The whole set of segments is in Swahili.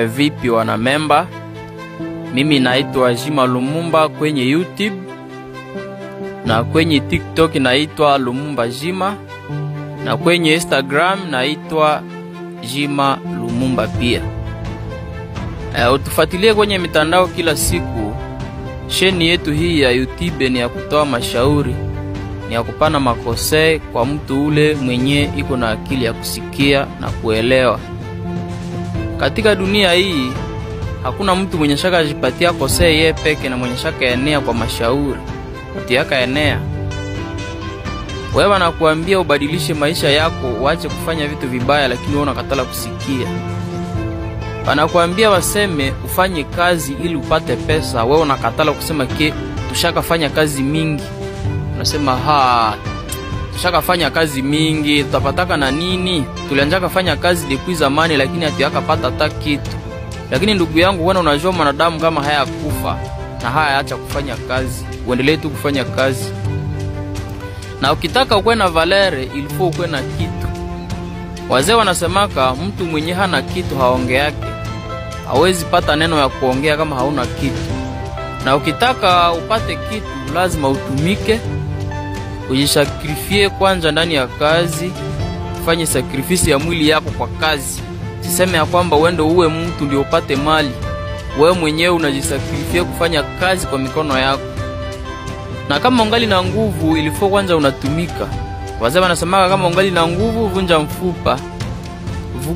Vipi wana memba? Mimi naitwa Jima Lumumba kwenye YouTube na kwenye TikTok naitwa Lumumba Jima na kwenye Instagram naitwa Jima Lumumba pia. Utufuatilie kwenye mitandao kila siku. Cheni yetu hii ya YouTube ni ya kutoa mashauri, ni ya kupana makosei kwa mtu ule mwenye iko na akili ya kusikia na kuelewa. Katika dunia hii hakuna mtu mwenye shaka jipatia kosei yeye peke na mwenye shaka enea kwa mashauri. Utiaka enea. Wewe nakuambia ubadilishe maisha yako, uache kufanya vitu vibaya lakini wewe unakatala kusikia. Wanakuambia waseme ufanye kazi ili upate pesa, wewe unakatala kusema tushaka fanya kazi mingi. Unasema tushaka fanya kazi mingi, tutapataka na nini? Tulianza kufanya kazi depuis zamani lakini hatuyaka pata hata kitu. Lakini ndugu yangu, wewe unajua mwanadamu kama haya kufa na haya acha kufanya kazi, uendelee tu kufanya kazi. Na ukitaka ukwe na valere ilifo ukwe na kitu. Wazee wanasemaka mtu mwenye hana kitu haonge yake. Hawezi pata neno ya kuongea kama hauna kitu. Na ukitaka upate kitu lazima utumike, ujisakrifie kwanza ndani ya kazi, ufanye sakrifisi ya mwili yako kwa kazi. Siseme ya kwamba uende uwe mtu ndio upate mali. Wewe mwenyewe unajisakrifia kufanya kazi kwa mikono yako. Na kama ungali na nguvu ilifo kwanza unatumika. Wazee wanasema kama ungali na nguvu vunja mfupa.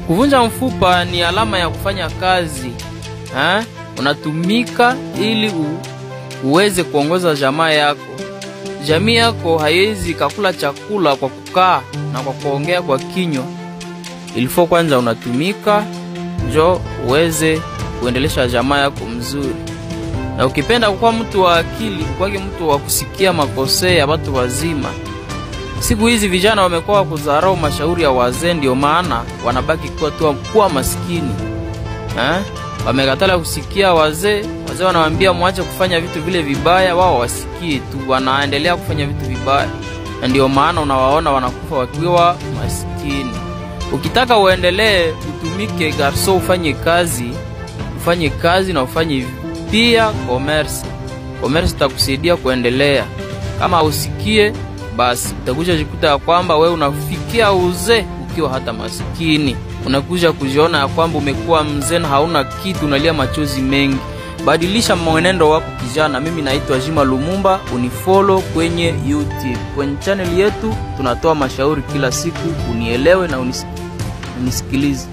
Kuvunja mfupa ni alama ya kufanya kazi. Unatumika ili uweze kuongoza jamaa yako. Jamii yako haiwezi kukula chakula kwa kukaa na kwa kuongea kwa kinywa. Ilifo kwanza unatumika njo uweze kuendelesha jamaa yako mzuri. Na ukipenda kuwa mtu wa akili, kwake mtu wa kusikia makosei ya watu wazima. Siku hizi vijana wamekuwa kudharau mashauri ya wazee, ndio maana wanabaki kuwa maskini. Wamekatala kusikia wazee. Wazee wanawaambia muache kufanya vitu vile vibaya, wao wasikie tu, wanaendelea kufanya vitu vibaya. Na ndio maana unawaona wanakufa wakiwa maskini. Ukitaka uendelee utumike garso, ufanye kazi na ufanye pia commerce. Commerce itakusaidia kuendelea. Kama usikie basi utakuja jikuta ya kwamba wewe unafikia uzee ukiwa hata maskini. Unakuja kujiona ya kwamba umekuwa mzee na hauna kitu, unalia machozi mengi. Badilisha mwenendo wako kijana. Mimi naitwa Jima Lumumba, unifollow kwenye YouTube. Kwenye channel yetu tunatoa mashauri kila siku, unielewe na unisikilize.